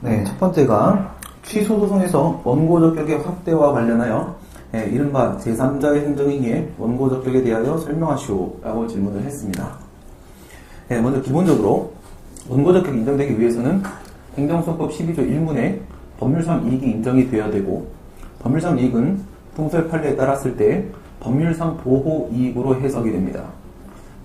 네, 첫 번째가 취소 소송에서 원고 적격의 확대와 관련하여 이른바 제3자의 행정행위의 원고 적격에 대하여 설명하시오 라고 질문을 했습니다. 먼저 기본적으로 원고 적격이 인정되기 위해서는 행정소송법 12조 1문에 법률상 이익이 인정이 되어야 되고, 법률상 이익은 풍설 판례에 따랐을 때 법률상 보호 이익으로 해석이 됩니다.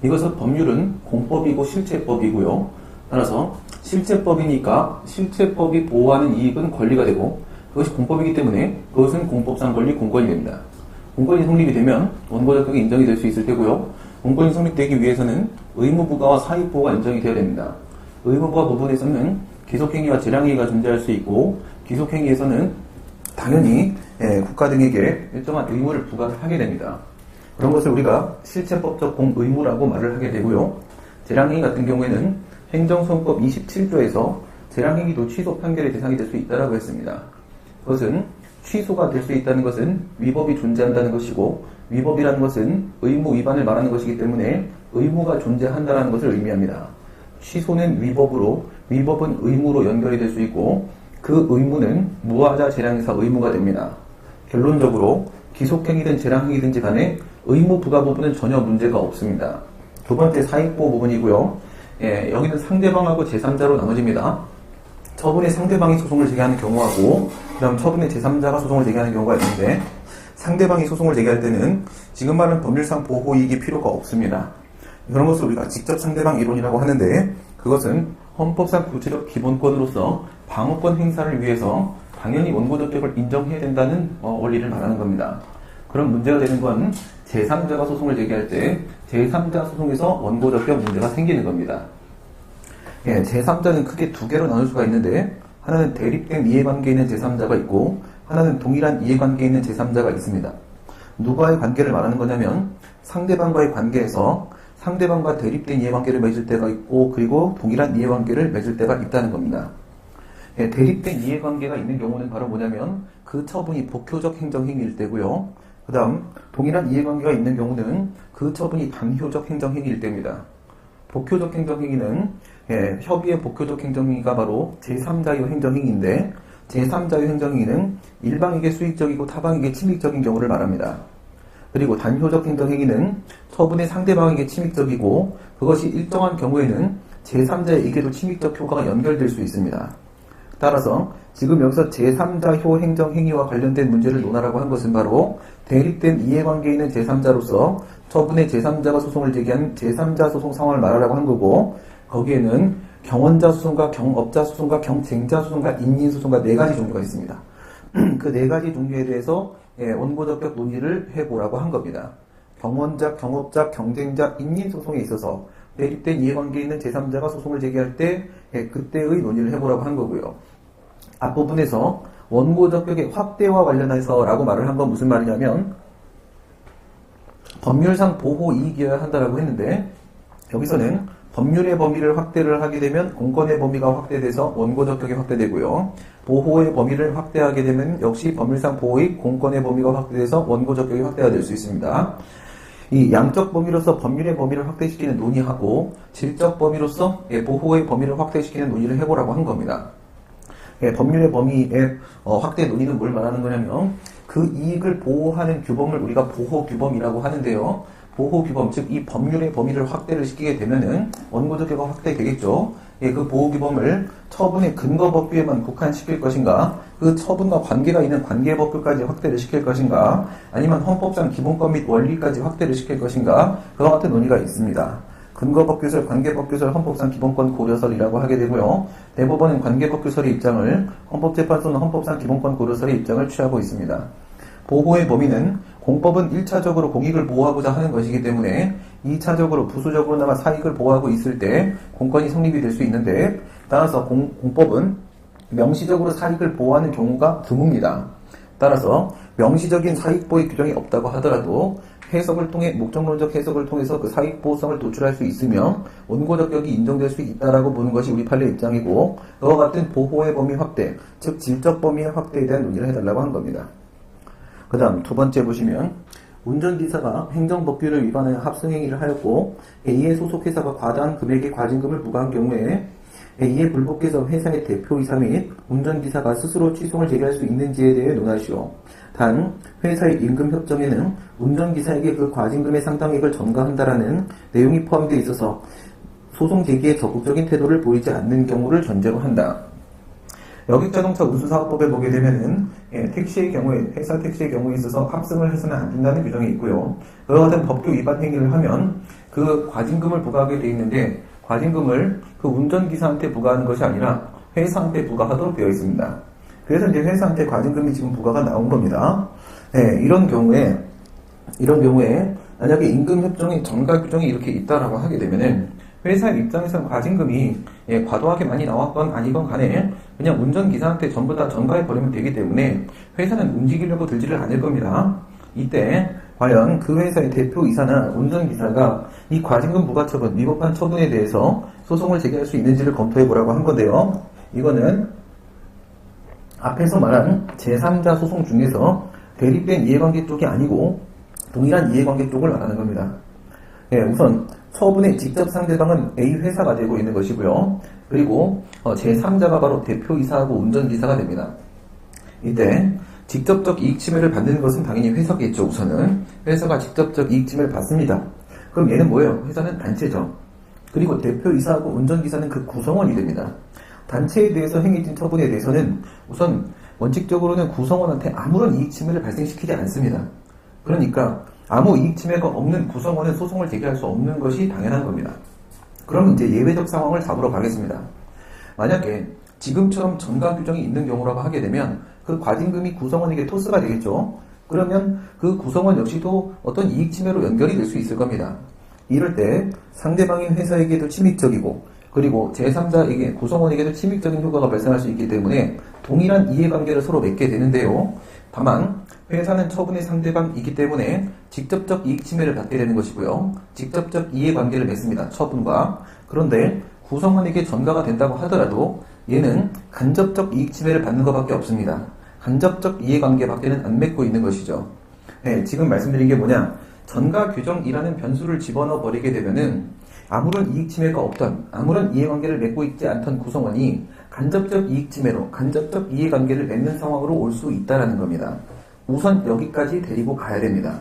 이것은 법률은 공법이고 실체법이고요. 따라서 실체법이니까 실체법이 보호하는 이익은 권리가 되고, 그것이 공법이기 때문에 그것은 공법상 권리, 공권이 됩니다. 공권이 성립이 되면 원고 적격이 인정이 될 수 있을 테고요. 공권이 성립되기 위해서는 의무부가와 사익보호가 인정이 되어야 됩니다. 의무부가 부분에서는 기속행위와 재량행위가 존재할 수 있고, 기속행위에서는 당연히 국가 등에게 일정한 의무를 부과를 하게 됩니다. 그런 것을 우리가 실체법적 공의무라고 말을 하게 되고요. 재량행위 같은 경우에는 행정소송법 27조에서 재량행위도 취소 판결의 대상이 될 수 있다고 했습니다. 그것은 취소가 될 수 있다는 것은 위법이 존재한다는 것이고, 위법이라는 것은 의무 위반을 말하는 것이기 때문에 의무가 존재한다는 것을 의미합니다. 취소는 위법으로, 위법은 의무로 연결이 될 수 있고, 그 의무는 무하자 재량에서 의무가 됩니다. 결론적으로 기속행위든 재량행위든지 간에 의무 부과 부분은 전혀 문제가 없습니다. 두 번째 사익보호 부분이고요. 여기는 상대방하고 제3자로 나눠집니다. 처분의 상대방이 소송을 제기하는 경우하고, 그 다음 처분의 제3자가 소송을 제기하는 경우가 있는데, 상대방이 소송을 제기할 때는 지금 말하는 법률상 보호이익이 필요가 없습니다. 그런 것을 우리가 직접 상대방 이론이라고 하는데, 그것은 헌법상 구체적 기본권으로서 방어권 행사를 위해서 당연히 원고 적격을 인정해야 된다는 원리를 말하는 겁니다. 그런 문제가 되는 건 제3자가 소송을 제기할 때 제3자 소송에서 원고 적격 문제가 생기는 겁니다. 제3자는 크게 두 개로 나눌 수가 있는데, 하나는 대립된 이해관계에 있는 제3자가 있고, 하나는 동일한 이해관계에 있는 제3자가 있습니다. 누구와의 관계를 말하는 거냐면, 상대방과의 관계에서 상대방과 대립된 이해관계를 맺을 때가 있고, 그리고 동일한 이해관계를 맺을 때가 있다는 겁니다. 대립된 이해관계가 있는 경우는 바로 뭐냐면, 그 처분이 복효적 행정행위일 때고요. 그 다음 동일한 이해관계가 있는 경우는 그 처분이 반효적 행정행위일 때입니다. 복효적 행정행위는 협의의 복효적 행정행위가 바로 제3자의 행정행위인데, 제3자의 행정행위는 일방에게 수익적이고 타방에게 침익적인 경우를 말합니다. 그리고 단효적 행정행위는 처분의 상대방에게 침익적이고, 그것이 일정한 경우에는 제3자에게도 침익적 효과가 연결될 수 있습니다. 따라서 지금 여기서 제3자효 행정행위와 관련된 문제를 논하라고 한 것은 바로 대립된 이해관계에 있는 제3자로서 처분의 제3자가 소송을 제기한 제3자 소송 상황을 말하라고 한 거고, 거기에는 경원자 소송과 경업자 소송과 경쟁자 소송과 인민소송과 네 가지 종류가 있습니다. 그 네 가지 종류에 대해서 원고 적격 논의를 해보라고 한 겁니다. 경원자, 경업자, 경쟁자, 인민소송에 있어서 대립된 이해관계에 있는 제3자가 소송을 제기할 때 그때의 논의를 해보라고 한 거고요. 앞부분에서 원고 적격의 확대와 관련해서 라고 말을 한 건 무슨 말이냐면, 법률상 보호 이익이어야 한다라고 했는데, 여기서는 법률의 범위를 확대를 하게 되면 공권의 범위가 확대돼서 원고 적격이 확대되고요. 보호의 범위를 확대하게 되면 역시 법률상 보호이익, 공권의 범위가 확대돼서 원고 적격이 확대가 될 수 있습니다. 이 양적 범위로서 법률의 범위를 확대시키는 논의하고, 질적 범위로서 보호의 범위를 확대시키는 논의를 해보라고 한 겁니다. 법률의 범위의 확대 논의는 뭘 말하는 거냐면, 그 이익을 보호하는 규범을 우리가 보호규범이라고 하는데요. 보호규범, 즉 이 법률의 범위를 확대를 시키게 되면은 원고 적격가 확대되겠죠. 그 보호규범을 처분의 근거법규에만 국한시킬 것인가, 그 처분과 관계가 있는 관계법규까지 확대를 시킬 것인가, 아니면 헌법상 기본권 및 원리까지 확대를 시킬 것인가, 그와 같은 논의가 있습니다. 근거법규설, 관계법규설, 헌법상 기본권 고려설이라고 하게 되고요. 대법원은 관계법규설의 입장을, 헌법재판소는 헌법상 기본권 고려설의 입장을 취하고 있습니다. 보호의 범위는 공법은 1차적으로 공익을 보호하고자 하는 것이기 때문에 2차적으로 부수적으로나마 사익을 보호하고 있을 때 공권이 성립이 될 수 있는데, 따라서 공법은 명시적으로 사익을 보호하는 경우가 드뭅니다. 따라서 명시적인 사익보호 규정이 없다고 하더라도 해석을 통해, 목적론적 해석을 통해서 그 사익보호성을 도출할 수 있으며 원고 적격이 인정될 수 있다라고 보는 것이 우리 판례 입장이고, 그와 같은 보호의 범위 확대, 즉 질적 범위의 확대에 대한 논의를 해달라고 한 겁니다. 그 다음 두 번째 보시면, 운전기사가 행정법규를 위반하여 합승행위를 하였고 A의 소속회사가 과다한 금액의 과징금을 부과한 경우에 이에 불복해서 회사의 대표이사 및 운전기사가 스스로 취소를 제기할 수 있는지에 대해 논하시오. 단 회사의 임금협정에는 운전기사에게 그 과징금의 상당액을 전가한다라는 내용이 포함되어 있어서 소송 제기에 적극적인 태도를 보이지 않는 경우를 전제로 한다. 여객자동차 운수사업법에 보게 되면은 택시의 경우에 회사 택시의 경우에 있어서 합승을 해서는 안 된다는 규정이 있고요. 그와 같은 법규 위반 행위를 하면 그 과징금을 부과하게 돼 있는데 과징금을 그 운전기사한테 부과하는 것이 아니라 회사한테 부과하도록 되어 있습니다. 그래서 이제 회사한테 과징금이 지금 부과가 나온 겁니다. 이런 경우에 만약에 임금협정의 전가 규정이 이렇게 있다라고 하게 되면은 회사의 입장에서는 과징금이 과도하게 많이 나왔건 아니건 간에 그냥 운전기사한테 전부 다 전가해버리면 되기 때문에 회사는 움직이려고 들지를 않을 겁니다. 이때 과연 그 회사의 대표이사나 운전기사가 이 과징금 부과처분, 위법한 처분에 대해서 소송을 제기할 수 있는지를 검토해보라고 한 건데요. 이거는 앞에서 말한 제3자 소송 중에서 대립된 이해관계 쪽이 아니고 동일한 이해관계 쪽을 말하는 겁니다. 우선 처분의 직접 상대방은 A 회사가 되고 있는 것이고요. 그리고 제3자가 바로 대표이사하고 운전기사가 됩니다. 이때 직접적 이익 침해를 받는 것은 당연히 회사겠죠. 우선은 회사가 직접적 이익 침해를 받습니다. 그럼 얘는 뭐예요? 회사는 단체죠. 그리고 대표이사하고 운전기사는 그 구성원이 됩니다. 단체에 대해서 행해진 처분에 대해서는 우선 원칙적으로는 구성원한테 아무런 이익 침해를 발생시키지 않습니다. 그러니까 아무 이익 침해가 없는 구성원은 소송을 제기할 수 없는 것이 당연한 겁니다. 그럼 이제 예외적 상황을 잡으러 가겠습니다. 만약에 지금처럼 전가 규정이 있는 경우라고 하게 되면 그 과징금이 구성원에게 토스가 되겠죠. 그러면 그 구성원 역시도 어떤 이익 침해로 연결이 될 수 있을 겁니다. 이럴 때 상대방인 회사에게도 침입적이고 그리고 제3자에게 구성원에게도 침입적인 효과가 발생할 수 있기 때문에 동일한 이해관계를 서로 맺게 되는데요. 다만 회사는 처분의 상대방이기 때문에 직접적 이익 침해를 받게 되는 것이고요. 직접적 이해관계를 맺습니다. 처분과. 그런데 구성원에게 전가가 된다고 하더라도 얘는 간접적 이익 침해를 받는 것밖에 없습니다. 간접적 이해관계밖에는 안 맺고 있는 것이죠. 지금 말씀드린 게 뭐냐? 전가 규정이라는 변수를 집어넣어 버리게 되면은 아무런 이익 침해가 없던, 아무런 이해관계를 맺고 있지 않던 구성원이 간접적 이익 침해로, 간접적 이해관계를 맺는 상황으로 올 수 있다는 겁니다. 우선 여기까지 데리고 가야 됩니다.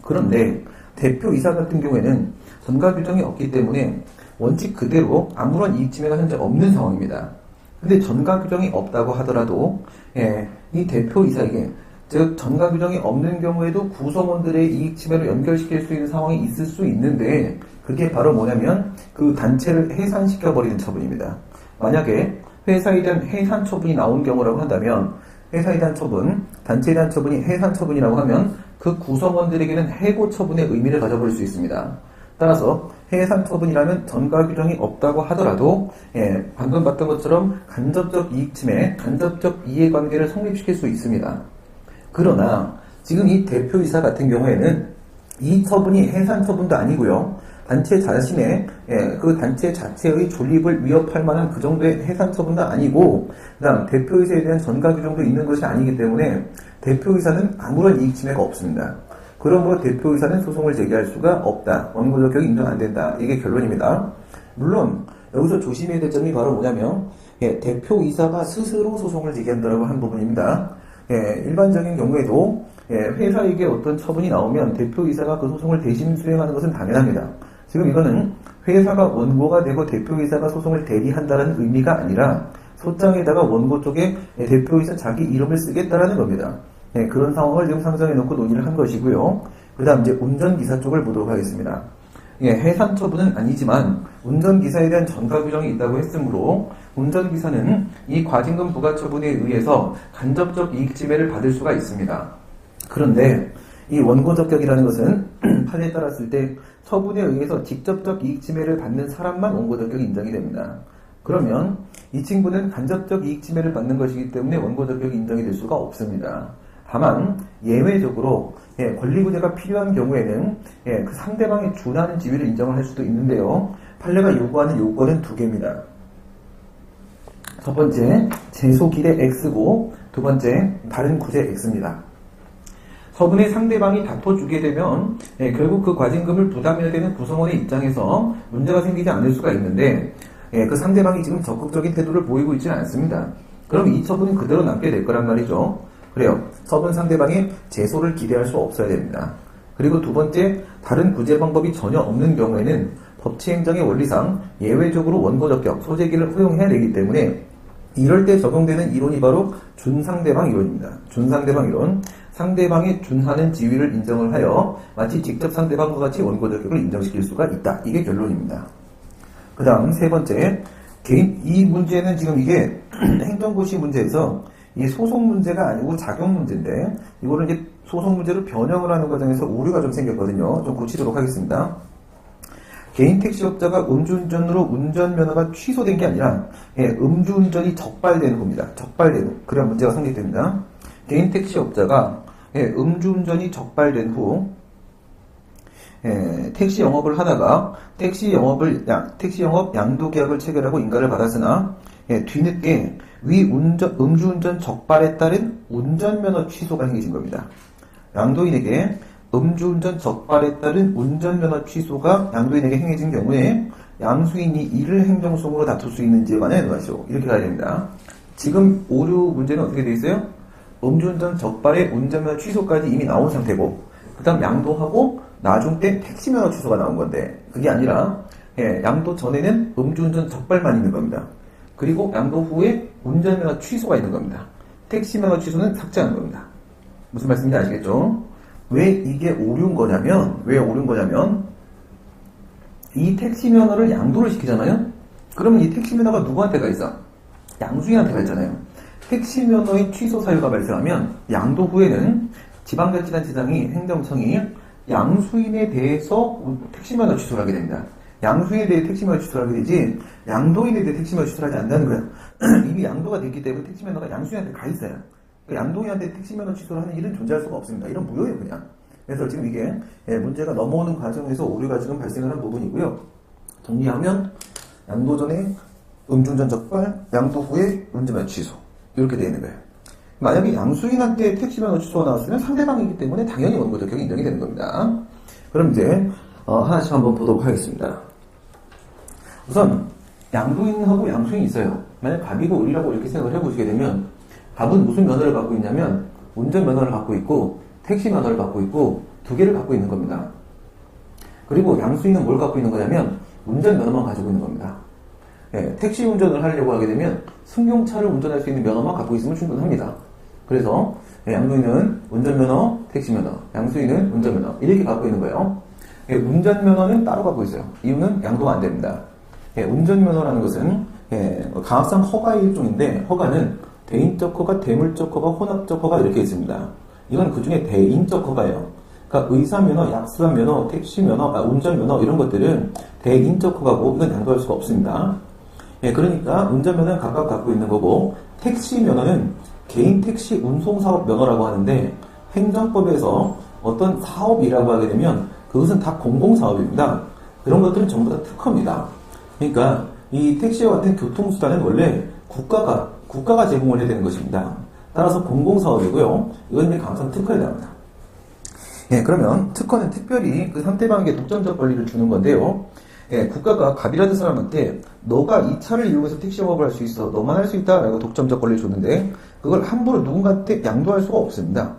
그런데 대표이사 같은 경우에는 전가 규정이 없기 때문에 원칙 그대로 아무런 이익 침해가 현재 없는 상황입니다. 근데 전가 규정이 없다고 하더라도 이 대표이사에게 즉 전가 규정이 없는 경우에도 구성원들의 이익 침해를 연결시킬 수 있는 상황이 있을 수 있는데 그게 바로 뭐냐면 그 단체를 해산시켜버리는 처분입니다. 만약에 회사에 대한 해산 처분이 나온 경우라고 한다면 회사에 대한 처분, 단체에 대한 처분이 해산 처분이라고 하면 그 구성원들에게는 해고 처분의 의미를 가져버릴 수 있습니다. 따라서 해산 처분이라면 전가 규정이 없다고 하더라도 방금 봤던 것처럼 간접적 이익 침해, 간접적 이해관계를 성립시킬 수 있습니다. 그러나 지금 이 대표이사 같은 경우에는 이 처분이 해산 처분도 아니고요. 단체 자신의 그 단체 자체의 존립을 위협할 만한 그 정도의 해산 처분도 아니고 그다음 대표이사에 대한 전가 규정도 있는 것이 아니기 때문에 대표이사는 아무런 이익 침해가 없습니다. 그러므로 대표이사는 소송을 제기할 수가 없다. 원고 적격이 인정 안 된다. 이게 결론입니다. 물론 여기서 조심해야 될 점이 바로 뭐냐면 대표이사가 스스로 소송을 제기한다고 한 부분입니다. 일반적인 경우에도 회사에게 어떤 처분이 나오면 대표이사가 그 소송을 대신 수행하는 것은 당연합니다. 지금 이거는 회사가 원고가 되고 대표이사가 소송을 대리한다는 의미가 아니라 소장에다가 원고 쪽에 대표이사 자기 이름을 쓰겠다라는 겁니다. 그런 상황을 지금 상정해 놓고 논의를 한 것이고요. 그 다음 이제 운전기사 쪽을 보도록 하겠습니다. 해산 처분은 아니지만 운전기사에 대한 전가 규정이 있다고 했으므로 운전기사는 이 과징금 부과 처분에 의해서 간접적 이익 침해를 받을 수가 있습니다. 그런데 이 원고 적격이라는 것은 판례에 따랐을 때 처분에 의해서 직접적 이익 침해를 받는 사람만 원고 적격이 인정이 됩니다. 그러면 이 친구는 간접적 이익 침해를 받는 것이기 때문에 원고 적격이 인정이 될 수가 없습니다. 다만 예외적으로 권리구제가 필요한 경우에는 그 상대방의 준하는 지위를 인정을 할 수도 있는데요. 판례가 요구하는 요건은 두 개입니다. 첫 번째, 제소기대 X고 두 번째, 다른 구제 X입니다. 처분의 상대방이 다퉈주게 되면 결국 그 과징금을 부담해야 되는 구성원의 입장에서 문제가 생기지 않을 수가 있는데 그 상대방이 지금 적극적인 태도를 보이고 있지는 않습니다. 그럼 이 처분은 그대로 남게 될 거란 말이죠. 그래요. 처분 상대방이 제소를 기대할 수 없어야 됩니다. 그리고 두 번째, 다른 구제 방법이 전혀 없는 경우에는 법치행정의 원리상 예외적으로 원고적격, 소재기를 허용해야 되기 때문에 이럴 때 적용되는 이론이 바로 준상대방 이론입니다. 준상대방 이론. 상대방이 준하는 지위를 인정을 하여 마치 직접 상대방과 같이 원고적격을 인정시킬 수가 있다. 이게 결론입니다. 그 다음 세 번째, 이 문제는 지금 이게 행정고시 문제에서 이게 소송 문제가 아니고 작용 문제인데 이거를 이제 소송 문제로 변형을 하는 과정에서 오류가 좀 생겼거든요. 좀 고치도록 하겠습니다. 개인 택시업자가 음주운전으로 운전면허가 취소된 게 아니라 음주운전이 적발되는 겁니다. 적발되는. 그래야 문제가 성립됩니다. 개인 택시업자가 음주운전이 적발된 후 택시 영업을 하다가 택시 영업 양도 계약을 체결하고 인가를 받았으나 뒤늦게 음주운전 적발에 따른 운전면허 취소가 생기신 겁니다. 양도인에게 음주운전 적발에 따른 운전면허 취소가 양도인에게 행해진 경우에 양수인이 이를 행정소송으로 다툴 수 있는지에 관해 논하시오. 이렇게 가야 됩니다. 지금 오류 문제는 어떻게 되어 있어요? 음주운전 적발에 운전면허 취소까지 이미 나온 상태고 그 다음 양도하고 나중 때 택시면허 취소가 나온 건데 그게 아니라 양도 전에는 음주운전 적발만 있는 겁니다. 그리고 양도 후에 운전면허 취소가 있는 겁니다. 택시면허 취소는 삭제하는 겁니다. 무슨 말씀인지 아시겠죠? 왜 이게 오류인 거냐면 이 택시면허를 양도를 시키잖아요? 그러면 이 택시면허가 누구한테 가 있어? 양수인한테 가 있잖아요. 택시면허의 취소 사유가 발생하면 양도 후에는 지방자치단체장이 행정청이 양수인에 대해서 택시면허 취소를 하게 됩니다. 양수인에 대해 택시면허 취소를 하게 되지 양도인에 대해 택시면허 취소를 하지 않는다는 거야. 이미 양도가 됐기 때문에 택시면허가 양수인한테 가 있어요. 양도인한테 택시면허 취소를 하는 일은 존재할 수가 없습니다. 이런 무효예요 그냥. 그래서 지금 이게 문제가 넘어오는 과정에서 오류가 지금 발생하는 부분이고요. 정리하면 양도 전에 음주운전 적발, 양도 후에 운전면허 취소 이렇게 되어 있는 거예요. 만약에 양수인한테 택시면허 취소가 나왔으면 상대방이기 때문에 당연히 원고적격이 인정이 되는 겁니다. 그럼 이제 하나씩 한번 보도록 하겠습니다. 우선 양도인하고 양수인이 있어요. 만약 갑이고 을이라고 이렇게 생각을 해보시게 되면 갑은 무슨 면허를 갖고 있냐면 운전면허를 갖고 있고 택시면허를 갖고 있고 두 개를 갖고 있는 겁니다. 그리고 양수인은 뭘 갖고 있는 거냐면 운전면허만 가지고 있는 겁니다. 택시 운전을 하려고 하게 되면 승용차를 운전할 수 있는 면허만 갖고 있으면 충분합니다. 그래서 양도인은 운전면허, 택시면허, 양수인은 운전면허 이렇게 갖고 있는 거예요. 운전면허는 따로 갖고 있어요. 이유는 양도가 안 됩니다. 운전면허라는 것은 가압상 허가의 일종인데 허가는 대인적 허가, 대물적 허가, 혼합적 허가 이렇게 있습니다. 이건 그 중에 대인적 허가예요. 그러니까 의사면허, 약수면허, 택시면허, 운전면허 이런 것들은 대인적 허가고 이건 양도할 수가 없습니다. 그러니까 운전면허는 각각 갖고 있는 거고 택시면허는 개인 택시 운송사업 면허라고 하는데 행정법에서 어떤 사업이라고 하게 되면 그것은 다 공공사업입니다. 그런 것들은 전부 다 특허입니다. 그러니까 이 택시와 같은 교통수단은 원래 국가가 제공을 해야 되는 것입니다. 따라서 공공사업이고요. 이건 이제 강성 특허에 해당합니다. 그러면 특허는 특별히 그 상대방에게 독점적 권리를 주는 건데요. 국가가 갑이라는 사람한테 너가 이 차를 이용해서 택시 영업을 할 수 있어. 너만 할 수 있다. 라고 독점적 권리를 줬는데 그걸 함부로 누군가한테 양도할 수가 없습니다.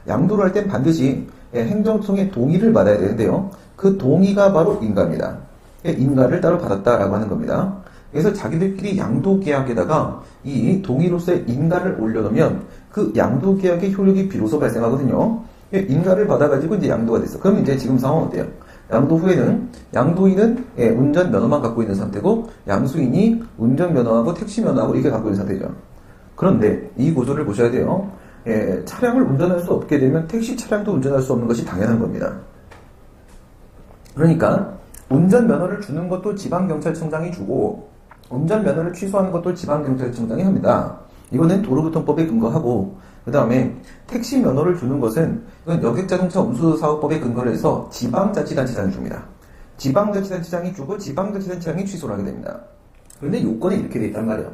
양도를 할 땐 반드시 행정청의 동의를 받아야 되는데요. 그 동의가 바로 인가입니다. 인가를 따로 받았다라고 하는 겁니다. 그래서 자기들끼리 양도계약에다가 이 동의로서의 인가를 올려놓으면 그 양도계약의 효력이 비로소 발생하거든요. 인가를 받아가지고 이제 양도가 됐어. 그럼 이제 지금 상황은 어때요? 양도 후에는 양도인은 운전면허만 갖고 있는 상태고 양수인이 운전면허하고 택시면허하고 이렇게 갖고 있는 상태죠. 그런데 이 구조를 보셔야 돼요. 차량을 운전할 수 없게 되면 택시 차량도 운전할 수 없는 것이 당연한 겁니다. 그러니까 운전면허를 주는 것도 지방경찰청장이 주고 운전면허를 취소하는 것도 지방경찰청장이 합니다. 이거는 도로교통법에 근거하고 그 다음에 택시면허를 주는 것은 이건 여객자동차 운수사업법에 근거를 해서 지방자치단체장이 줍니다. 지방자치단체장이 주고 지방자치단체장이 취소를 하게 됩니다. 그런데 요건이 이렇게 돼 있단 말이에요.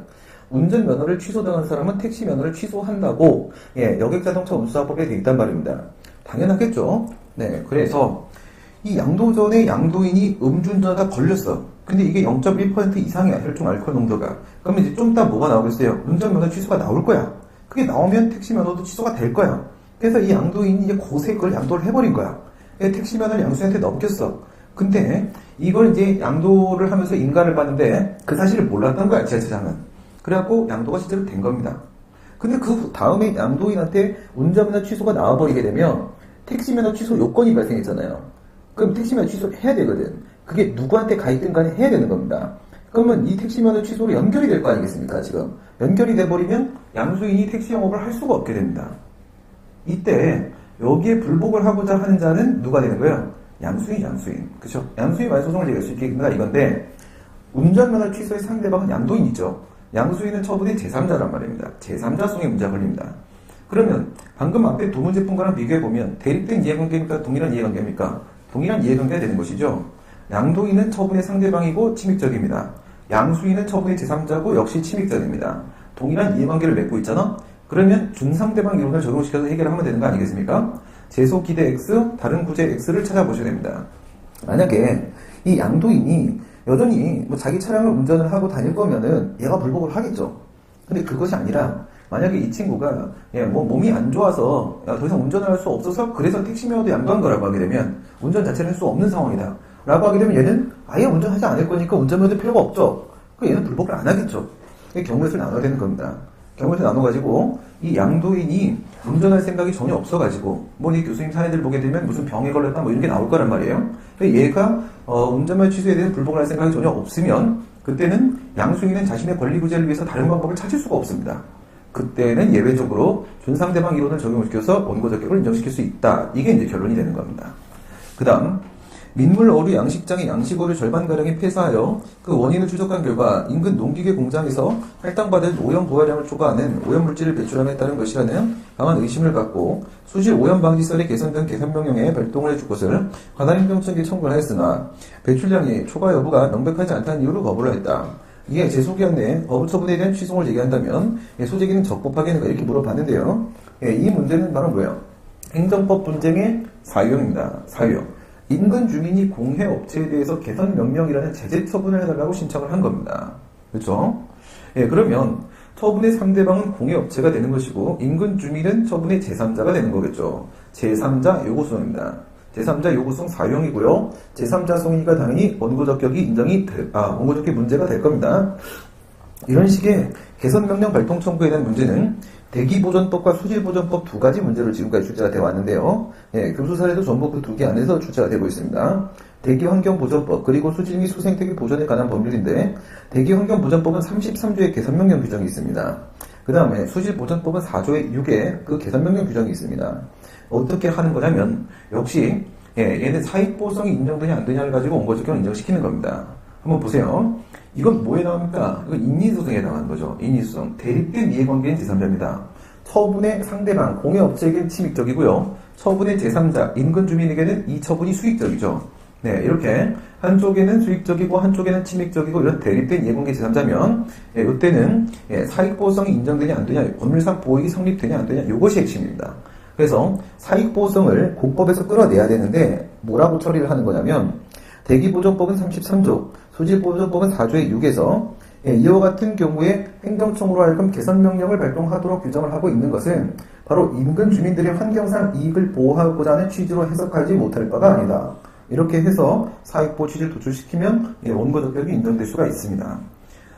운전면허를 취소당한 사람은 택시면허를 취소한다고 여객자동차 운수사업법에 돼 있단 말입니다. 당연하겠죠. 그래서 이 양도전에 양도인이 음주운전하다 걸렸어. 근데 이게 0.1% 이상이야, 혈중 알코올 농도가. 그러면 이제 좀 이따 뭐가 나오겠어요? 운전면허 취소가 나올 거야. 그게 나오면 택시면허도 취소가 될 거야. 그래서 이 양도인이 이제 고세 그걸 양도를 해버린 거야. 택시면허를 양수인한테 넘겼어. 근데 이걸 이제 양도를 하면서 인가를 받는데 그 사실을 몰랐던 거야, 지하철장은. 그래갖고 양도가 실제로 된 겁니다. 근데 그 다음에 양도인한테 운전면허 취소가 나와버리게 되면 택시면허 취소 요건이 발생했잖아요. 그럼 택시면허 취소를 해야 되거든. 그게 누구한테 가입된 간에 해야 되는 겁니다. 그러면 이 택시면허 취소로 연결이 될 거 아니겠습니까, 지금? 연결이 돼버리면 양수인이 택시 영업을 할 수가 없게 됩니다. 이때 여기에 불복을 하고자 하는 자는 누가 되는 거예요? 양수인. 그쵸? 양수인 말소송을 제기할 수 있게 됩니다. 이건데, 운전면허 취소의 상대방은 양도인이죠. 양수인은 처분의 제3자란 말입니다. 제3자성에 문제가 걸립니다. 그러면 방금 앞에 두 문제품과랑 비교해보면 대립된 이해관계입니까? 동일한 이해관계입니까? 동일한 이해관계가 되는 것이죠. 양도인은 처분의 상대방이고 침입적입니다. 양수인은 처분의 제3자고 역시 침입적입니다. 동일한 이해관계를 맺고 있잖아? 그러면 준상대방 이론을 적용시켜서 해결하면 되는 거 아니겠습니까? 제소 기대 X, 다른 구제 X를 찾아보셔야 됩니다. 만약에 이 양도인이 여전히 뭐 자기 차량을 운전을 하고 다닐 거면은 얘가 불복을 하겠죠. 근데 그것이 아니라 만약에 이 친구가 뭐 몸이 안 좋아서 더 이상 운전을 할 수 없어서 그래서 택시면허도 양도한 거라고 하게 되면 운전 자체를 할 수 없는 상황이다 라고 하게 되면 얘는 아예 운전하지 않을 거니까 운전면허도 필요가 없죠. 그 얘는 불복을 안 하겠죠. 경우의 수를 나눠야 되는 겁니다. 경우의 수 나눠가지고 이 양도인이 운전할 생각이 전혀 없어가지고 뭐 이 교수님 사례들 보게 되면 무슨 병에 걸렸다 뭐 이런 게 나올 거란 말이에요. 얘가 운전면허 취소에 대해서 불복을 할 생각이 전혀 없으면 그때는 양수인은 자신의 권리 구제를 위해서 다른 방법을 찾을 수가 없습니다. 그때는 예외적으로 준상대방 이론을 적용시켜서 원고적격을 인정시킬 수 있다. 이게 이제 결론이 되는 겁니다. 그 다음 민물 어류 양식장의 양식어류 절반가량이 폐사하여 그 원인을 추적한 결과 인근 농기계 공장에서 할당받은 오염 부하량을 초과하는 오염물질을 배출함에 따른 것이라는 강한 의심을 갖고 수질 오염 방지설의 개선 등 개선 명령에 발동을 해줄 것을 관할 행정청에 청구를 하였으나 배출량이 초과 여부가 명백하지 않다는 이유로 거부를 했다. 이게 제 소개한 내 거부 처분에 대한 취소를 제기한다면 소재기는 적법하겠는가 이렇게 물어봤는데요. 이 문제는 바로 뭐예요? 행정법 분쟁의 사유형입니다. 사유형. 인근 주민이 공해업체에 대해서 개선 명령이라는 제재 처분을 해달라고 신청을 한 겁니다. 그렇죠? 그러면 처분의 상대방은 공해업체가 되는 것이고 인근 주민은 처분의 제3자가 되는 거겠죠. 제3자 요구수입니다. 제3자 요구성 사유형이고요. 제3자 성의가 당연히 원고적격이 원고적격 문제가 될 겁니다. 이런 식의 개선 명령 발동 청구에 대한 문제는 대기보전법과 수질보전법 두 가지 문제로 지금까지 출제가 되어 왔는데요. 교수 사례도 전부 그 두 개 안에서 출제가 되고 있습니다. 대기환경보전법 그리고 수질 및 수생태계 보전에 관한 법률인데 대기환경보전법은 33조의 개선명령 규정이 있습니다. 그 다음에 수질보전법은 4조의 6의 그 개선명령 규정이 있습니다. 어떻게 하는 거냐면 역시 얘는 사익보성이 인정되냐 안 되냐를 가지고 원고적격을 인정시키는 겁니다. 한번 보세요. 이건 뭐에 나옵니까? 이건 인의소송에 해당하는 거죠. 인의소송. 대립된 이해관계인 제3자입니다. 처분의 상대방, 공해업체에게는 침입적이고요. 처분의 제3자, 인근 주민에게는 이 처분이 수익적이죠. 이렇게 한쪽에는 수익적이고 한쪽에는 침입적이고 이런 대립된 이해관계 제3자면 이때는 사익보호성이 인정되냐 안 되냐, 법률상 보호익이 성립되냐 안 되냐 이것이 핵심입니다. 그래서 사익보호성을 공법에서 끌어내야 되는데 뭐라고 처리를 하는 거냐면 대기보전법은 33조, 수질보전법은 4조의 6에서 이와 같은 경우에 행정청으로 하여금 개선명령을 발동하도록 규정을 하고 있는 것은 바로 인근 주민들의 환경상 이익을 보호하고자 하는 취지로 해석하지 못할 바가 아니다. 이렇게 해서 사익보호 취지를 도출시키면 원고적격이 인정될 수가 있습니다.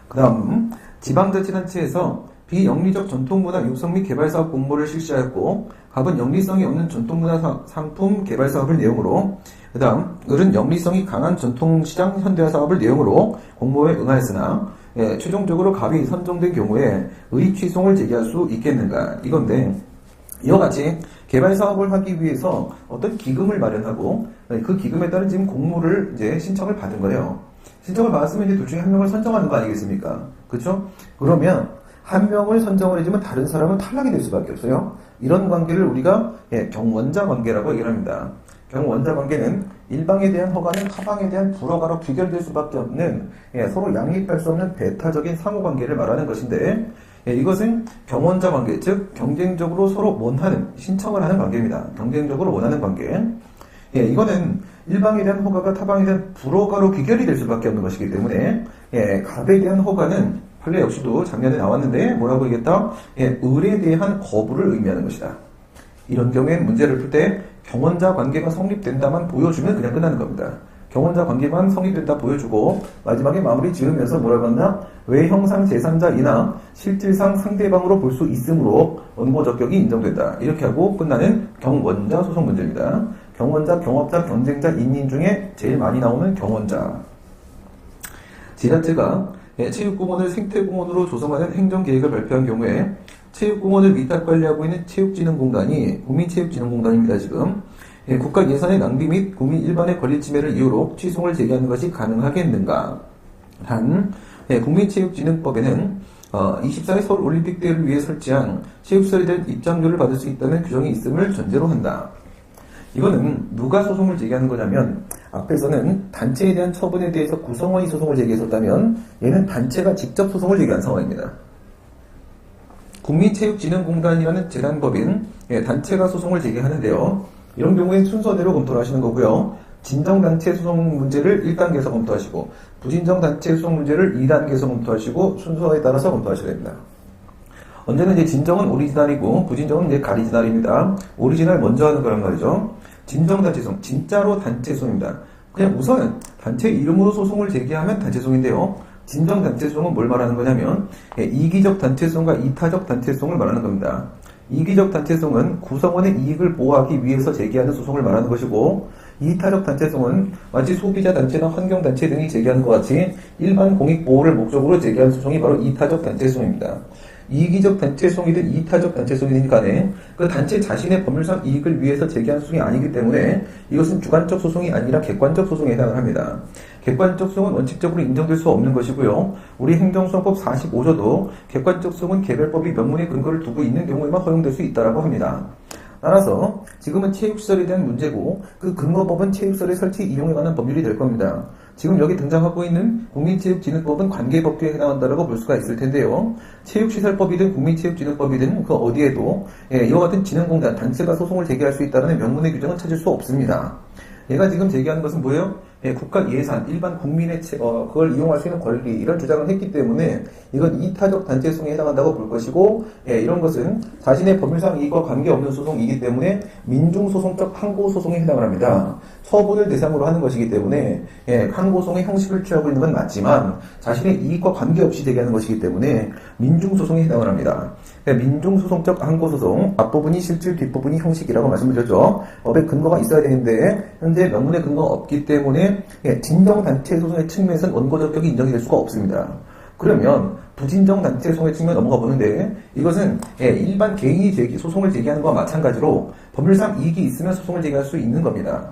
그 다음 지방자치단체에서 비영리적 전통문화 육성 및 개발사업 공모를 실시하였고 갑은 영리성이 없는 전통문화 상품 개발 사업을 내용으로 그 다음 을은 영리성이 강한 전통시장 현대화 사업을 내용으로 공모에 응하였으나 최종적으로 갑이 선정된 경우에 의 취소를 제기할 수 있겠는가 이건데 이와 같이 개발 사업을 하기 위해서 어떤 기금을 마련하고 그 기금에 따른 지금 공모를 이제 신청을 받은 거예요. 신청을 받았으면 이제 둘 중에 한 명을 선정하는 거 아니겠습니까? 그렇죠? 그러면 한 명을 선정을 해주면 다른 사람은 탈락이 될 수밖에 없어요. 이런 관계를 우리가 경원자 관계라고 얘기를 합니다. 경원자 관계는 일방에 대한 허가는 타방에 대한 불허가로 귀결될 수밖에 없는 서로 양립할 수 없는 배타적인 상호관계를 말하는 것인데 이것은 경원자 관계, 즉 경쟁적으로 서로 원하는, 신청을 하는 관계입니다. 경쟁적으로 원하는 관계. 이거는 일방에 대한 허가가 타방에 대한 불허가로 귀결이 될 수밖에 없는 것이기 때문에 갑에 대한 허가는 판례 역시도 작년에 나왔는데 뭐라고 얘기했다? 을에 대한 거부를 의미하는 것이다. 이런 경우에는 문제를 풀 때 경원자 관계가 성립된다만 보여주면 그냥 끝나는 겁니다. 경원자 관계만 성립된다 보여주고 마지막에 마무리 지으면서 뭐라고 했나? 외형상 제3자이나 실질상 상대방으로 볼 수 있으므로 원고적격이 인정된다. 이렇게 하고 끝나는 경원자 소송 문제입니다. 경원자, 경업자, 경쟁자, 인인 중에 제일 많이 나오는 경원자. 지자체가 체육공원을 생태공원으로 조성하는 행정계획을 발표한 경우에 체육공원을 위탁관리하고 있는 체육진흥공단이 국민체육진흥공단입니다. 지금 국가 예산의 낭비 및 국민 일반의 권리 침해를 이유로 취소를 제기하는 것이 가능하겠는가? 단 국민체육진흥법에는 24회 서울올림픽대회를 위해 설치한 체육시설에 대한 입장료를 받을 수 있다는 규정이 있음을 전제로 한다. 이거는 누가 소송을 제기하는 거냐면 앞에서는 단체에 대한 처분에 대해서 구성원이 소송을 제기했었다면 얘는 단체가 직접 소송을 제기한 상황입니다. 국민체육진흥공단이라는 재단법인 단체가 소송을 제기하는데요. 이런 경우엔 순서대로 검토를 하시는 거고요. 진정단체 소송 문제를 1단계에서 검토하시고 부진정단체 소송 문제를 2단계에서 검토하시고 순서에 따라서 검토하셔야 됩니다. 언제는 이제 진정은 오리지널이고 부진정은 이제 가리지널입니다. 오리지널 먼저 하는 거란 말이죠. 진정단체 소송, 진짜로 단체 소송입니다. 그냥 우선은 단체 이름으로 소송을 제기하면 단체 소송인데요. 진정 단체 소송은 뭘 말하는 거냐면 이기적 단체 소송과 이타적 단체 소송을 말하는 겁니다. 이기적 단체 소송은 구성원의 이익을 보호하기 위해서 제기하는 소송을 말하는 것이고 이타적 단체 소송은 마치 소비자 단체나 환경 단체 등이 제기하는 것 같이 일반 공익 보호를 목적으로 제기하는 소송이 바로 이타적 단체 소송입니다. 이기적 단체 소송이든 이타적 단체 소송이든 간에 그 단체 자신의 법률상 이익을 위해서 제기한 소송이 아니기 때문에 이것은 주관적 소송이 아니라 객관적 소송에 해당을 합니다. 객관적 소송은 원칙적으로 인정될 수 없는 것이고요. 우리 행정소송법 45조도 객관적 소송은 개별법이 명문의 근거를 두고 있는 경우에만 허용될 수 있다고 합니다. 따라서 지금은 체육시설에 대한 문제고 그 근거법은 체육시설의 설치 이용에 관한 법률이 될 겁니다. 지금 여기 등장하고 있는 국민체육진흥법은 관계법규에 해당한다고 볼 수가 있을 텐데요. 체육시설법이든 국민체육진흥법이든 그 어디에도 이와 같은 진흥공단, 단체가 소송을 제기할 수 있다는 명문의 규정은 찾을 수 없습니다. 얘가 지금 제기하는 것은 뭐예요? 국가 예산, 일반 국민의 그걸 이용할 수 있는 권리 이런 주장을 했기 때문에 이건 이타적 단체 소송에 해당한다고 볼 것이고 이런 것은 자신의 법률상 이익과 관계없는 소송이기 때문에 민중소송적 항고소송에 해당을 합니다. 처분을 대상으로 하는 것이기 때문에 항고소송의 형식을 취하고 있는 건 맞지만 자신의 이익과 관계없이 제기하는 것이기 때문에 민중소송에 해당을 합니다. 민중소송적 항고소송 앞부분이 실질 뒷부분이 형식이라고 말씀드렸죠. 법에 근거가 있어야 되는데 현재 명문의 근거가 없기 때문에 진정단체 소송의 측면에서는 원고적격이 인정이 될 수가 없습니다. 그러면 부진정단체 소송의 측면 넘어가 보는데 이것은 일반 개인이 소송을 제기하는 것과 마찬가지로 법률상 이익이 있으면 소송을 제기할 수 있는 겁니다.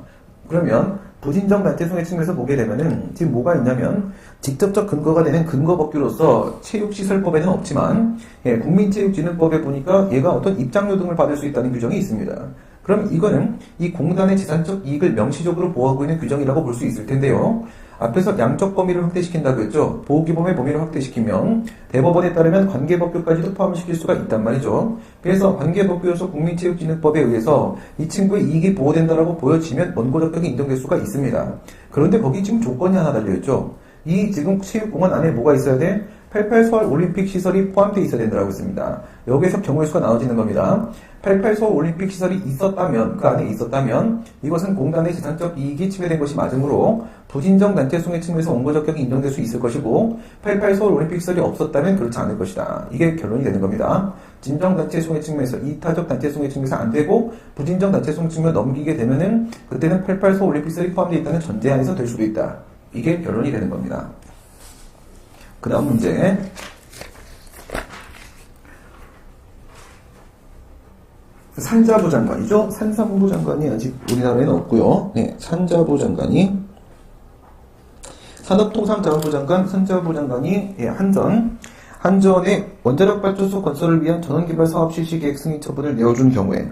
그러면 부진정단체 소송의 측면에서 보게 되면은 지금 뭐가 있냐면 직접적 근거가 되는 근거법규로서 체육시설법에는 없지만 국민체육진흥법에 보니까 얘가 어떤 입장료 등을 받을 수 있다는 규정이 있습니다. 그럼 이거는 이 공단의 재산적 이익을 명시적으로 보호하고 있는 규정이라고 볼 수 있을 텐데요. 앞에서 양적 범위를 확대시킨다고 했죠. 보호규범의 범위를 확대시키면 대법원에 따르면 관계법규까지도 포함시킬 수가 있단 말이죠. 그래서 관계법규에서 국민체육진흥법에 의해서 이 친구의 이익이 보호된다라고 보여지면 원고적격이 인정될 수가 있습니다. 그런데 거기 지금 조건이 하나 달려있죠. 이 지금 체육공원 안에 뭐가 있어야 돼? 88 서울 올림픽 시설이 포함되어 있어야 된다고 했습니다. 여기에서 경우의 수가 나눠지는 겁니다. 88 서울 올림픽 시설이 있었다면, 그 안에 있었다면 이것은 공단의 재산적 이익이 침해된 것이 맞으므로 부진정 단체 소송의 측면에서 원고적격이 인정될 수 있을 것이고 88 서울 올림픽 시설이 없었다면 그렇지 않을 것이다. 이게 결론이 되는 겁니다. 진정 단체 소송의 측면에서 이타적 단체 소송의 측면에서 안 되고 부진정 단체 소송 측면 넘기게 되면은 그때는 88 서울 올림픽 시설이 포함되어 있다는 전제 안에서 될 수도 있다. 이게 결론이 되는 겁니다. 그 다음 문제. 산자부 장관이죠. 산상부 장관이 아직 우리나라에는 없고요. 네, 산자부 장관이 산업통상자원부 장관, 산자부 장관이 한전의 원자력 발전소 건설을 위한 전원개발 사업 실시 계획 승인 처분을 내어준 경우에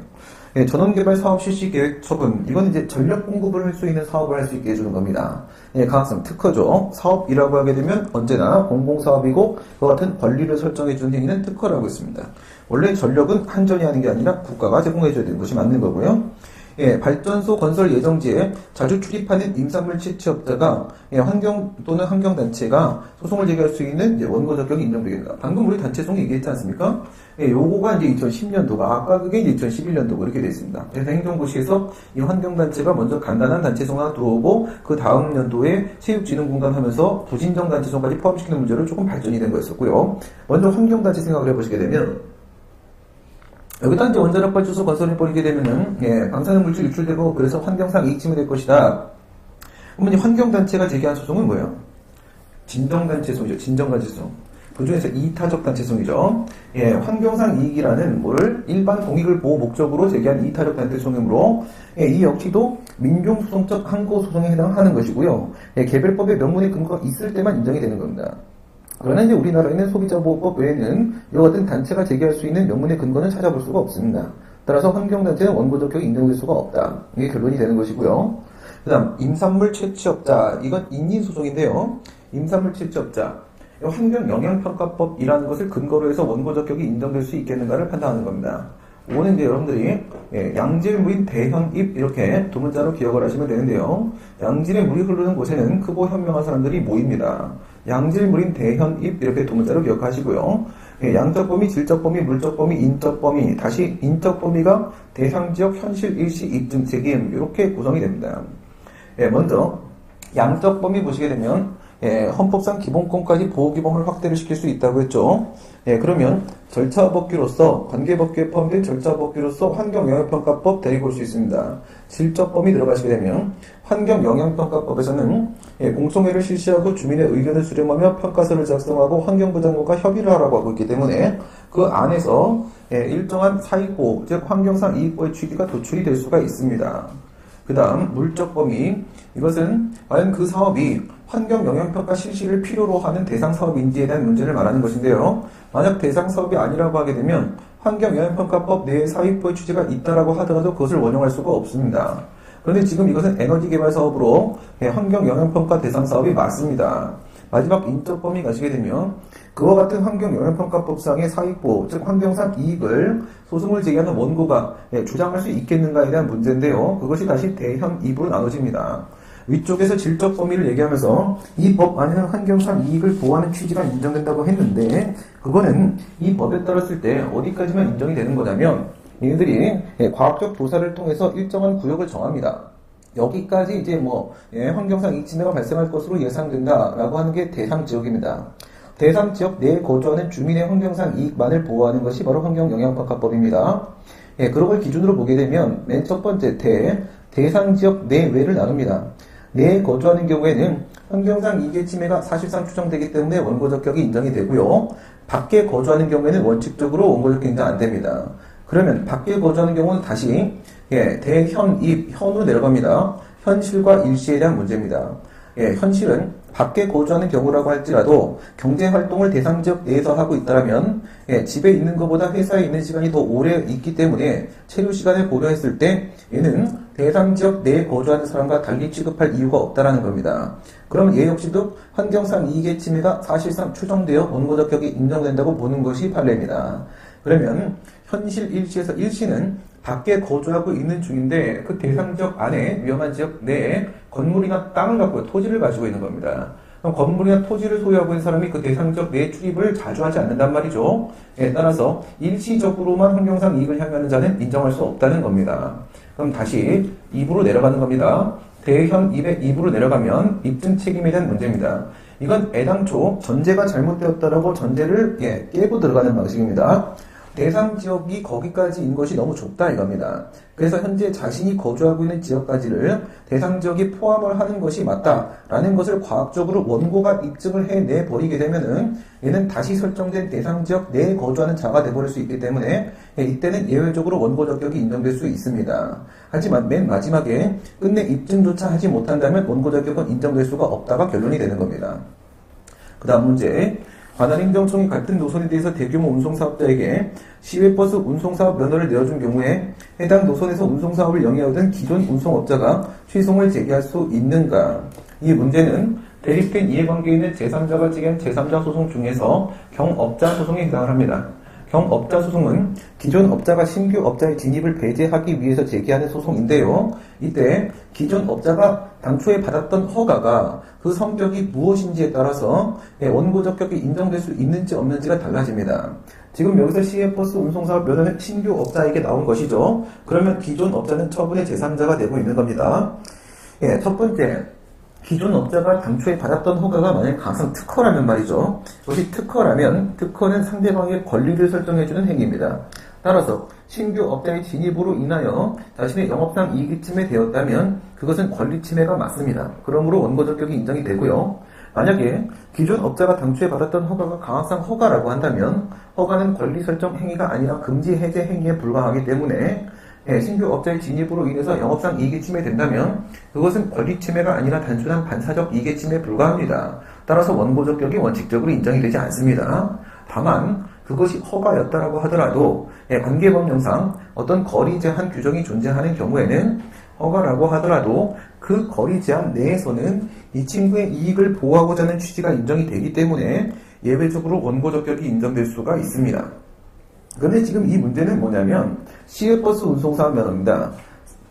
전원개발 사업 실시 계획 처분, 이건 이제 전력 공급을 할 수 있는 사업을 할 수 있게 해주는 겁니다. 가학성 특허죠. 사업이라고 하게 되면 언제나 공공사업이고 그와 같은 권리를 설정해주는 행위는 특허라고 했습니다. 원래 전력은 한전이 하는 게 아니라 국가가 제공해줘야 되는 것이 맞는 거고요. 발전소 건설 예정지에 자주 출입하는 임산물 채취업자가 환경 또는 환경단체가 소송을 제기할 수 있는 원고 적격이 인정되겠다. 방금 우리 단체송 얘기했지 않습니까? 요거가 이제 2010년도가, 아까 그게 이제 2011년도고 이렇게 되어 있습니다. 그래서 행정고시에서 이 환경단체가 먼저 간단한 단체송 하나 들어오고, 그 다음 연도에 체육진흥공단 하면서 도진정 단체송까지 포함시키는 문제로 조금 발전이 된 거였었고요. 먼저 환경단체 생각을 해보시게 되면, 여기다 이제 원자력 발전소 건설을 벌이게 되면은, 방사능 물질 유출되고, 그래서 환경상 이익침해 될 것이다. 그러면 이 환경단체가 제기한 소송은 뭐예요? 진정단체송이죠. 진정단체송. 그 중에서 이타적 단체송이죠. 환경상 이익이라는 뭐를 일반 공익을 보호 목적으로 제기한 이타적 단체송이므로, 이 역시도 민중소송적 항고소송에 해당하는 것이고요. 개별법의 명문의 근거가 있을 때만 인정이 되는 겁니다. 그러나 이제 우리나라에는 소비자보호법 외에는 이와 같은 단체가 제기할 수 있는 명문의 근거는 찾아볼 수가 없습니다. 따라서 환경단체는 원고 적격이 인정될 수가 없다. 이게 결론이 되는 것이고요. 그 다음 임산물 채취업자, 이건 인진소송인데요. 임산물 채취업자, 환경영향평가법이라는 것을 근거로 해서 원고 적격이 인정될 수 있겠는가를 판단하는 겁니다. 오늘 이제 여러분들이 양질물인 대현입 이렇게 두 문자로 기억을 하시면 되는데요. 양질의 물이 흐르는 곳에는 크고 현명한 사람들이 모입니다. 양질물인 대현입 이렇게 두 문자로 기억하시고요. 양적 범위, 질적 범위, 물적 범위, 인적 범위, 다시 인적 범위가 대상지역 현실 일시 입증 책임 이렇게 구성이 됩니다. 먼저 양적 범위 보시게 되면 헌법상 기본권까지 보호기본을 확대를 시킬 수 있다고 했죠. 그러면 절차법규로서 관계법규에 포함된 절차법규로서 환경영향평가법 데리고 올 수 있습니다. 질적 범위 들어가시게 되면 환경영향평가법에서는 공청회를 실시하고 주민의 의견을 수렴하며 평가서를 작성하고 환경부 장관과 협의를 하라고 하고 있기 때문에 그 안에서 일정한 사익보호, 즉 환경상 이익보호의 취지가 도출이 될 수가 있습니다. 그 다음 물적 범위, 이것은 과연 그 사업이 환경영향평가 실시를 필요로 하는 대상 사업인지에 대한 문제를 말하는 것인데요. 만약 대상 사업이 아니라고 하게 되면 환경영향평가법 내에 사익보호의 취지가 있다라고 하더라도 그것을 원용할 수가 없습니다. 그런데 지금 이것은 에너지개발 사업으로 환경영향평가 대상 사업이 맞습니다. 마지막 인적 범위 가시게 되면 그와 같은 환경영향평가법상의 사익보호, 즉 환경상 이익을 소송을 제기하는 원고가 주장할 수 있겠는가에 대한 문제인데요. 그것이 다시 대현 2부로 나눠집니다. 위쪽에서 질적 범위를 얘기하면서 이 법 안에는 환경상 이익을 보호하는 취지가 인정된다고 했는데 그거는 이 법에 따랐을 때 어디까지만 인정이 되는 거냐면 얘네들이 과학적 조사를 통해서 일정한 구역을 정합니다. 여기까지 이제 환경상 이익 침해가 발생할 것으로 예상된다라고 하는 게 대상 지역입니다. 대상 지역 내에 거주하는 주민의 환경상 이익만을 보호하는 것이 바로 환경영향평가법입니다. 그런 걸 기준으로 보게 되면 맨 첫 번째 대상 지역 내외를 나눕니다. 내에 거주하는 경우에는 환경상 이익의 침해가 사실상 추정되기 때문에 원고 적격이 인정이 되고요. 밖에 거주하는 경우에는 원칙적으로 원고 적격 인정 안 됩니다. 그러면 밖에 거주하는 경우는 다시 대현입, 현으로 내려갑니다. 현실과 일시에 대한 문제입니다. 현실은 밖에 거주하는 경우라고 할지라도 경제활동을 대상지역 내에서 하고 있다면 집에 있는 것보다 회사에 있는 시간이 더 오래 있기 때문에 체류 시간을 고려했을 때 얘는 대상지역 내에 거주하는 사람과 달리 취급할 이유가 없다는 겁니다. 그러면 얘 역시도 환경상 이익의 침해가 사실상 추정되어 원고 적격이 인정된다고 보는 것이 판례입니다. 그러면 현실 일시에서 일시는 밖에 거주하고 있는 중인데 그 대상 지역 안에 위험한 지역 내에 건물이나 땅을 갖고 토지를 가지고 있는 겁니다. 그럼 건물이나 토지를 소유하고 있는 사람이 그 대상 지역 내에 출입을 자주 하지 않는단 말이죠. 따라서 일시적으로만 환경상 이익을 향유하는 자는 인정할 수 없다는 겁니다. 그럼 다시 2부로 내려가는 겁니다. 대현 202부로 내려가면 입증 책임에 대한 문제입니다. 이건 애당초 전제가 잘못되었다라고 전제를 깨고 들어가는 방식입니다. 대상 지역이 거기까지인 것이 너무 좁다 이겁니다. 그래서 현재 자신이 거주하고 있는 지역까지를 대상 지역이 포함을 하는 것이 맞다라는 것을 과학적으로 원고가 입증을 해내버리게 되면은 얘는 다시 설정된 대상 지역 내에 거주하는 자가 돼버릴 수 있기 때문에 이때는 예외적으로 원고 적격이 인정될 수 있습니다. 하지만 맨 마지막에 끝내 입증조차 하지 못한다면 원고 적격은 인정될 수가 없다가 결론이 되는 겁니다. 그 다음 문제. 관할행정청이 같은 노선에 대해서 대규모 운송사업자에게 시외버스 운송사업 면허를 내어준 경우에 해당 노선에서 운송사업을 영위하던 기존 운송업자가 취송을 제기할 수 있는가? 이 문제는 대립된 이해관계에 있는 제3자가 제기한 제3자 소송 중에서 경업자 소송에 해당을 합니다. 경업자 소송은 기존 업자가 신규 업자의 진입을 배제하기 위해서 제기하는 소송인데요. 이때 기존 업자가 당초에 받았던 허가가 그 성격이 무엇인지에 따라서 원고 적격이 인정될 수 있는지 없는지가 달라집니다. 지금 여기서 시외버스 운송사업 면허는 신규 업자에게 나온 것이죠. 그러면 기존 업자는 처분의 제3자가 되고 있는 겁니다. 첫 번째, 기존 업자가 당초에 받았던 허가가 만약 항상 특허라면 말이죠. 이것이 특허라면 특허는 상대방의 권리를 설정해주는 행위입니다. 따라서 신규 업자의 진입으로 인하여 자신의 영업상 이익이 침해되었다면 그것은 권리 침해가 맞습니다. 그러므로 원고 적격이 인정이 되고요. 만약에 기존 업자가 당초에 받았던 허가가 강압상 허가라고 한다면 허가는 권리 설정 행위가 아니라 금지 해제 행위에 불과하기 때문에 신규 업자의 진입으로 인해서 영업상 이익이 침해된다면 그것은 권리 침해가 아니라 단순한 반사적 이익의 침해에 불과합니다. 따라서 원고 적격이 원칙적으로 인정이 되지 않습니다. 다만 그것이 허가였다라고 하더라도 관계법령상 어떤 거리 제한 규정이 존재하는 경우에는 허가라고 하더라도 그 거리 제한 내에서는 이 친구의 이익을 보호하고자 하는 취지가 인정이 되기 때문에 예외적으로 원고 적격이 인정될 수가 있습니다. 그런데 지금 이 문제는 뭐냐면 시외버스 운송사 면허입니다.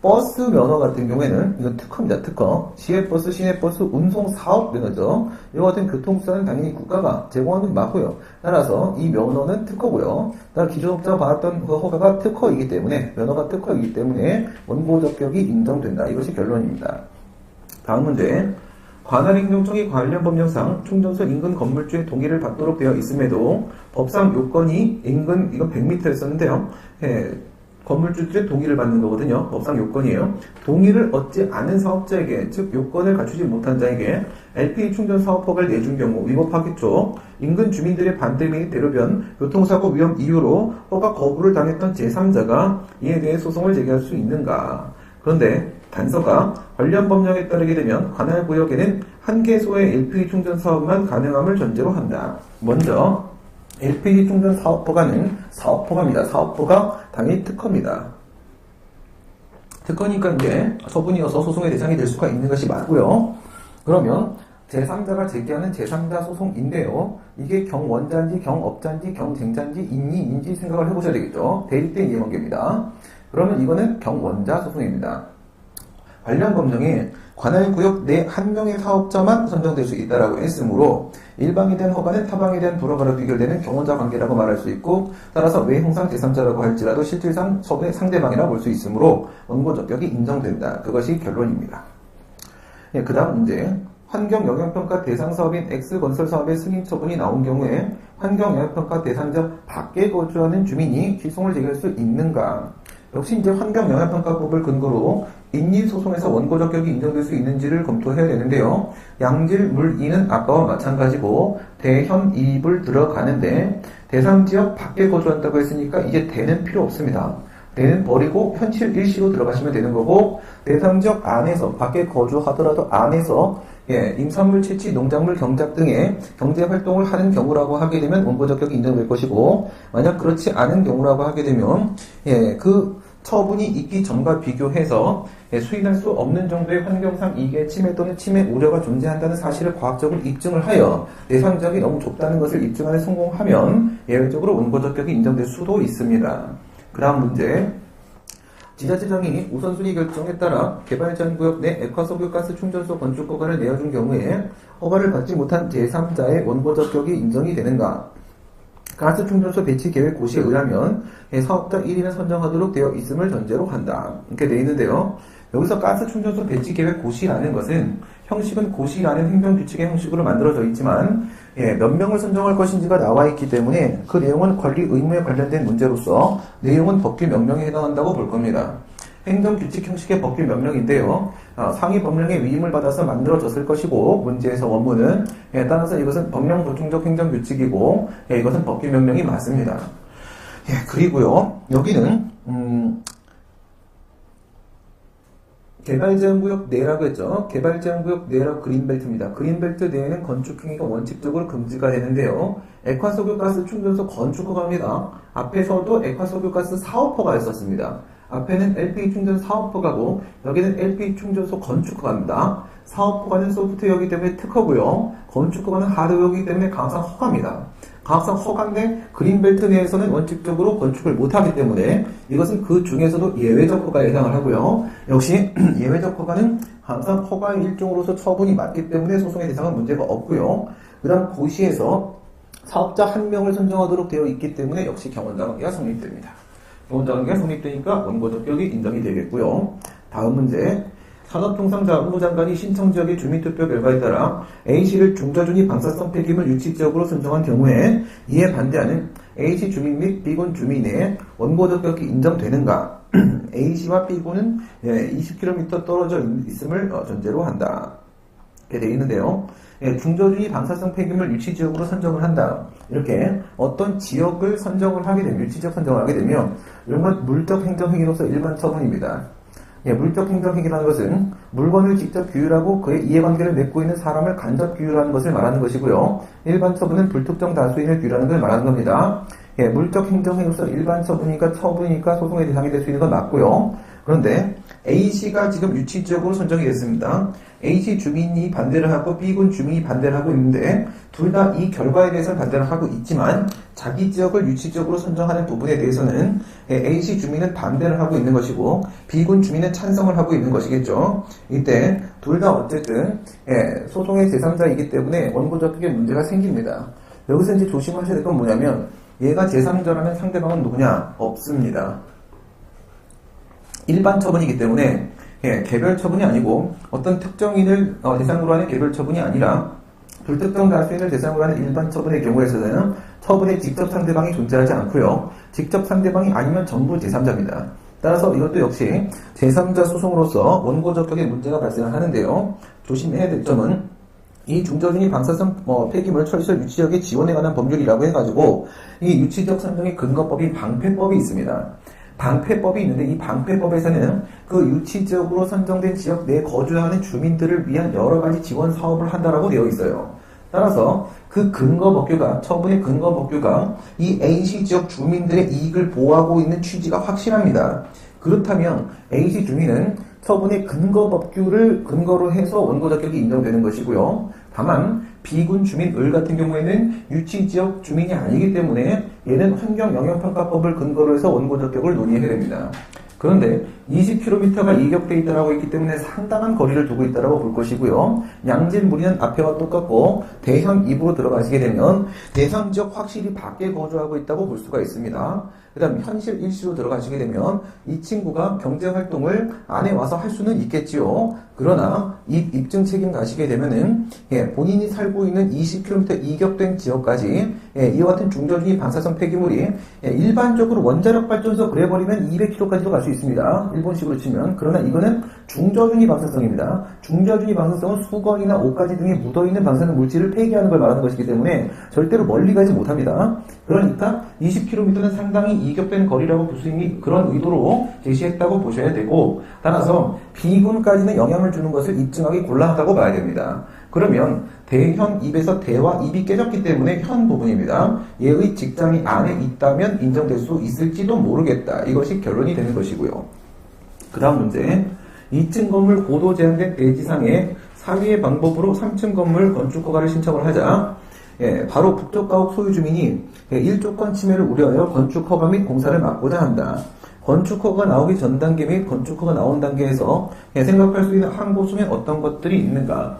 버스 면허 같은 경우에는 이건 특허입니다. 특허. 시외버스, 시내버스 운송사업 면허죠. 이와 같은 교통수단은 당연히 국가가 제공하는 게 맞고요. 따라서 이 면허는 특허고요. 따라 기존 업자가 받았던 그 허가가 특허이기 때문에 면허가 특허이기 때문에 원고 적격이 인정된다. 이것이 결론입니다. 다음 문제. 관할행정청이 관련 법령상 충전소 인근 건물주의 동의를 받도록 되어 있음에도 법상 요건이 인근 이건 100m였었는데요. 건물주들의 동의를 받는 거거든요. 법상 요건이에요. 동의를 얻지 않은 사업자에게, 즉 요건을 갖추지 못한 자에게 LPG 충전 사업허가를 내준 경우 위법하기 쪽 인근 주민들의 반대 및 대로변, 교통사고 위험 이유로 허가 거부를 당했던 제3자가 이에 대해 소송을 제기할 수 있는가? 그런데 단서가 관련 법령에 따르게 되면 관할구역에는 한 개소의 LPG 충전 사업만 가능함을 전제로 한다. 먼저 LPG 충전 사업허가는 사업허가입니다. 사업허가 당연히 특허입니다. 특허니까 이제 처분이어서 소송의 대상이 될 수가 있는 것이 맞고요. 그러면 제3자가 제기하는 제3자 소송인데요. 이게 경원자인지 경업자인지 경쟁자인지 인지 생각을 해보셔야 되겠죠. 대립된 이해관계입니다. 그러면 이거는 경원자 소송입니다. 관련 법령에 관할구역 내 한 명의 사업자만 선정될 수 있다라고 했으므로 일방에 대한 허가는 타방에 대한 불허가로 귀결되는 경원자 관계라고 말할 수 있고 따라서 외형상 제3자라고 할지라도 실질상 서부의 상대방이라 볼 수 있으므로 원고 적격이 인정된다. 그것이 결론입니다. 그 다음 문제. 환경영향평가 대상 사업인 X건설 사업의 승인 처분이 나온 경우에 환경영향평가 대상자 밖에 거주하는 주민이 취소를 제기할 수 있는가? 역시 이제 환경영향평가법을 근거로 인리소송에서 원고 적격이 인정될 수 있는지를 검토해야 되는데요. 양질, 물, 이는 아까와 마찬가지고 대현 이입을 들어가는데 대상 지역 밖에 거주한다고 했으니까 이제 대는 필요 없습니다. 대는 버리고 현실 일시로 들어가시면 되는 거고 대상 지역 안에서 밖에 거주하더라도 안에서 임산물 채취, 농작물 경작 등의 경제활동을 하는 경우라고 하게 되면 원고 적격이 인정될 것이고 만약 그렇지 않은 경우라고 하게 되면 그 처분이 있기 전과 비교해서 수인할 수 없는 정도의 환경상 이익의 침해 또는 침해 우려가 존재한다는 사실을 과학적으로 입증을 하여 대상 지역이 너무 좁다는 것을 입증하는 성공하면 예외적으로 원고 적격이 인정될 수도 있습니다. 그 다음 문제. 지자체장이 우선순위 결정에 따라 개발제한구역 내 액화석유가스 충전소 건축 허가를 내어준 경우에 허가를 받지 못한 제3자의 원고 적격이 인정이 되는가? 가스 충전소 배치 계획 고시에 의하면 사업자 1인을 선정하도록 되어 있음을 전제로 한다. 이렇게 되어 있는데요. 여기서 가스 충전소 배치 계획 고시라는 것은 형식은 고시라는 행정규칙의 형식으로 만들어져 있지만 몇 명을 선정할 것인지가 나와 있기 때문에 그 내용은 권리 의무에 관련된 문제로서 내용은 법규 명령에 해당한다고 볼 겁니다. 행정규칙 형식의 법규 명령인데요. 상위 법령의 위임을 받아서 만들어졌을 것이고 문제에서 원문은 따라서 이것은 법령 보충적 행정규칙이고 이것은 법규 명령이 맞습니다. 그리고요. 여기는 개발제한구역 내라고 했죠. 개발제한구역 내라 그린벨트입니다. 그린벨트 내에는 건축행위가 원칙적으로 금지가 되는데요. 액화석유가스 충전소 건축허가입니다. 앞에서도 액화석유가스 사업허가였었습니다. 앞에는 LPG 충전 사업허가고 여기는 LPG 충전소 건축허가입니다. 사업허가는 소프트웨어이기 때문에 특허고요. 건축허가는 하드웨어이기 때문에 강상 허가입니다. 가학상 허가인데 그린벨트 내에서는 원칙적으로 건축을 못하기 때문에 이것은 그 중에서도 예외적 허가에 해당을 하고요. 역시 예외적 허가는 항상 허가의 일종으로서 처분이 맞기 때문에 소송의 대상은 문제가 없고요. 그 다음 고시에서 사업자 한 명을 선정하도록 되어 있기 때문에 역시 경원자관계가 성립됩니다. 경원자관계가 성립되니까 원고적격이 인정이 되겠고요. 다음 문제. 산업통상자원부 장관이 신청지역의 주민투표 결과에 따라 A시를 중저준위 방사성 폐기물 유치지역으로 선정한 경우에 이에 반대하는 A시 주민 및 B군 주민의 원고적격이 인정되는가? A시와 B군은 20km 떨어져 있음을 전제로 한다. 이렇게 되어 있는데요. 중저준위 방사성 폐기물 유치지역으로 선정을 한다. 이렇게 어떤 지역을 선정을 하게 되면, 유치지역 선정을 하게 되면 이런 건 물적 행정행위로서 일반 처분입니다. 물적 행정행위라는 것은 물건을 직접 규율하고 그의 이해관계를 맺고 있는 사람을 간접 규율하는 것을 말하는 것이고요. 일반 처분은 불특정 다수인을 규율하는 걸 말하는 겁니다. 물적 행정행위로서 일반 처분이니까 소송의 대상이 될 수 있는 건 맞고요. 그런데 A씨가 지금 유치지역으로 선정이 됐습니다. A씨 주민이 반대를 하고 B군 주민이 반대를 하고 있는데 둘 다 이 결과에 대해서 반대를 하고 있지만 자기 지역을 유치지역으로 선정하는 부분에 대해서는 A씨 주민은 반대를 하고 있는 것이고 B군 주민은 찬성을 하고 있는 것이겠죠. 이때 둘 다 어쨌든 소송의 제3자이기 때문에 원고적격의 문제가 생깁니다. 여기서 이제 조심하셔야 될 건 뭐냐면 얘가 제3자라면 상대방은 누구냐? 없습니다. 일반 처분이기 때문에 개별 처분이 아니고 어떤 특정인을 대상으로 하는 개별 처분이 아니라 불특정 다수인을 대상으로 하는 일반 처분의 경우에서는 처분의 직접 상대방이 존재하지 않고요. 직접 상대방이 아니면 전부 제3자입니다. 따라서 이것도 역시 제3자 소송으로서 원고적격의 문제가 발생하는데요. 조심해야 될 점은 이 중저준위 방사성 폐기물 처리설 유치지역의 지원에 관한 법률이라고 해가지고 이 유치지역 선정의 근거법인 방패법이 있습니다. 방패법이 있는데 이 방패법에서는 그 유치지역으로 선정된 지역 내에 거주하는 주민들을 위한 여러 가지 지원 사업을 한다라고 되어 있어요. 따라서 그 근거법규가, 처분의 근거법규가 이 A시 지역 주민들의 이익을 보호하고 있는 취지가 확실합니다. 그렇다면 A시 주민은 처분의 근거법규를 근거로 해서 원고적격이 인정되는 것이고요. 다만 B군 주민 을 같은 경우에는 유치지역 주민이 아니기 때문에 얘는 환경영향평가법을 근거로 해서 원고적격을 논의해야 됩니다. 그런데 20km가 이격돼 있다고 했기 때문에 상당한 거리를 두고 있다고 볼 것이고요. 양질 무리는 앞에와 똑같고 대형 2부로 들어가시게 되면 대상 지역 확실히 밖에 거주하고 있다고 볼 수가 있습니다. 그 다음 현실 일시로 들어가시게 되면 이 친구가 경제활동을 안에 와서 할 수는 있겠지요. 그러나 입증 책임 가시게 되면은 본인이 살고 있는 20km 이격된 지역까지 이와 같은 중저준위 방사성 폐기물이 일반적으로 원자력 발전소 그래버리면 200km까지도 갈 수 있습니다. 일본식으로 치면. 그러나 이거는 중저준위 방사성입니다. 중저준위 방사성은 수건이나 옷가지 등에 묻어있는 방사능 물질을 폐기하는 걸 말하는 것이기 때문에 절대로 멀리 가지 못합니다. 그러니까 20km는 상당히 이격된 거리라고 볼 수 있는 그런 의도로 제시했다고 보셔야 되고, 따라서 B군까지는 영향을 주는 것을 입증하기 곤란하다고 봐야 됩니다. 그러면 대현 입에서 대와 입이 깨졌기 때문에 현 부분입니다. 얘의 직장이 안에 있다면 인정될 수 있을지도 모르겠다. 이것이 결론이 되는 것이고요. 그 다음 문제. 2층 건물 고도 제한된 대지상에 사위의 방법으로 3층 건물 건축 허가를 신청을 하자 바로 북쪽 가옥 소유 주민이 1조권 침해를 우려하여 건축 허가 및 공사를 막고자 한다. 건축 허가가 나오기 전 단계 및 건축 허가 나온 단계에서 생각할 수 있는 항고 중에 어떤 것들이 있는가?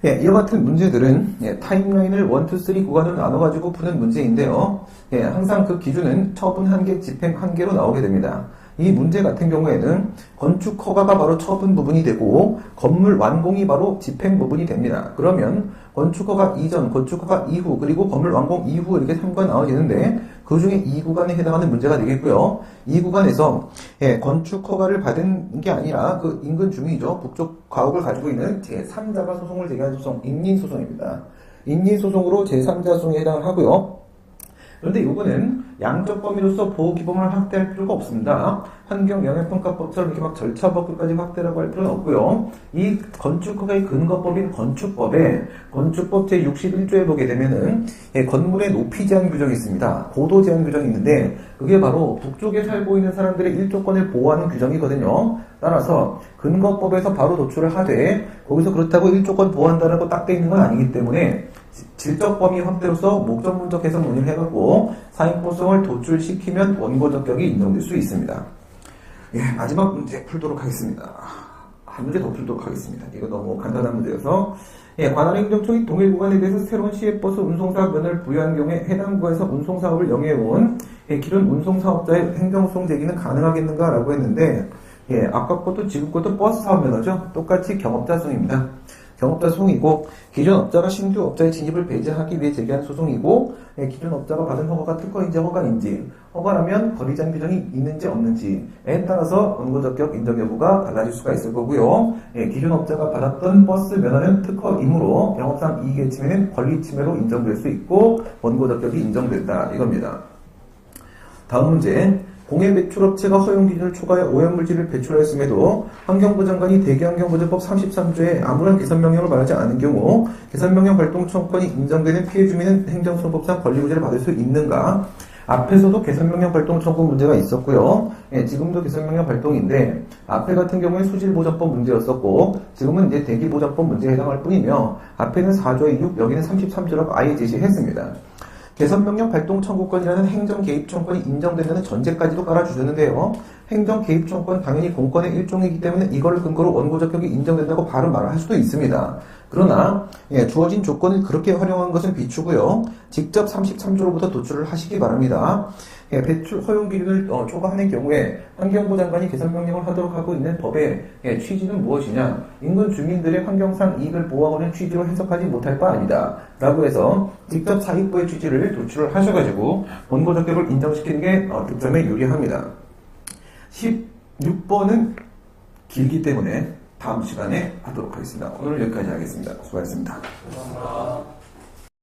이와 같은 문제들은 타임라인을 1, 2, 3 구간으로 나눠가지고 푸는 문제인데요. 항상 그 기준은 처분 한계, 집행 한계로 나오게 됩니다. 이 문제 같은 경우에는 건축 허가가 바로 처분 부분이 되고 건물 완공이 바로 집행 부분이 됩니다. 그러면 건축 허가 이전, 건축 허가 이후, 그리고 건물 완공 이후 이렇게 3구간 나눠지는데 그 중에 이 구간에 해당하는 문제가 되겠고요. 이 구간에서 건축 허가를 받은 게 아니라 그 인근 주민이죠. 북쪽 가옥을 가지고 있는 제3자가 소송을 제기한 소송, 인민소송입니다. 인민소송으로 제3자 소송에 해당을 하고요. 그런데 이거는 양적 범위로서 보호 기본을 확대할 필요가 없습니다. 환경영향평가법처럼 이렇게 막 절차법까지 확대라고 할 필요는 없고요. 이 건축허가의 근거법인 건축법에 건축법 제61조에 보게 되면은 건물의 높이 제한 규정이 있습니다. 고도 제한 규정이 있는데 그게 바로 북쪽에 살고 있는 사람들의 일조권을 보호하는 규정이거든요. 따라서 근거법에서 바로 도출을 하되 거기서 그렇다고 1조건 보호한다라고 딱 돼 있는 건 아니기 때문에 질적 범위 확대로서 목적-문적 해석 논의를 해갖고 사인법성을 도출시키면 원고적격이 인정될 수 있습니다. 예, 마지막 문제 풀도록 하겠습니다. 한 문제 더 풀도록 하겠습니다. 이거 너무 간단한 문제여서 관할 행정청이 동일 구간에 대해서 새로운 시외버스 운송사업 면허를 부여한 경우에 해당 구에서 운송사업을 영위해온 기존 운송사업자의 행정소송 제기는 가능하겠는가 라고 했는데 아까 것도 지금 것도 버스 사업 면허죠. 똑같이 경업자 소송입니다. 경업자 소송이고 기존 업자가 신규 업자의 진입을 배제하기 위해 제기한 소송이고 기존 업자가 받은 허가가 특허인지 허가인지 허가라면 거리장 규정이 있는지 없는지에 따라서 원고적격 인정 여부가 달라질 수가 있을 거고요. 기존 업자가 받았던 버스 면허는 특허이므로 영업상 이익의 침해는 권리 침해로 인정될 수 있고 원고적격이 인정된다 이겁니다. 다음 문제. 공해 배출업체가 허용 기준을 초과해 오염물질을 배출하였음에도 환경부 장관이 대기환경보전법 33조에 아무런 개선명령을 말하지 않은 경우 개선명령 발동 청구권이 인정되는 피해 주민은 행정소송법상 권리구제를 받을 수 있는가? 앞에서도 개선명령 발동 청구 문제가 있었고요. 지금도 개선명령 발동인데 앞에 같은 경우에 수질보전법 문제였었고 지금은 이제 대기보전법 문제에 해당할 뿐이며 앞에는 4조의 6, 여기는 33조라고 아예 제시했습니다. 개선명령 발동 청구권이라는 행정개입청구권이 인정된다는 전제까지도 깔아주셨는데요. 행정개입청구권 당연히 공권의 일종이기 때문에 이걸 근거로 원고적격이 인정된다고 바로 말을 할 수도 있습니다. 그러나 주어진 조건을 그렇게 활용한 것은 비추고요. 직접 33조로부터 도출을 하시기 바랍니다. 배출 허용 기준을 초과하는 경우에 환경부 장관이 개선명령을 하도록 하고 있는 법의 취지는 무엇이냐? 인근 주민들의 환경상 이익을 보호하는 취지로 해석하지 못할 바 아니다. 라고 해서 직접 사익부의 취지를 도출을 하셔가지고 원고적격을 인정시키는 게 득점에 유리합니다. 16번은 길기 때문에 다음 시간에 하도록 하겠습니다. 오늘 여기까지 하겠습니다. 수고하셨습니다. 감사합니다.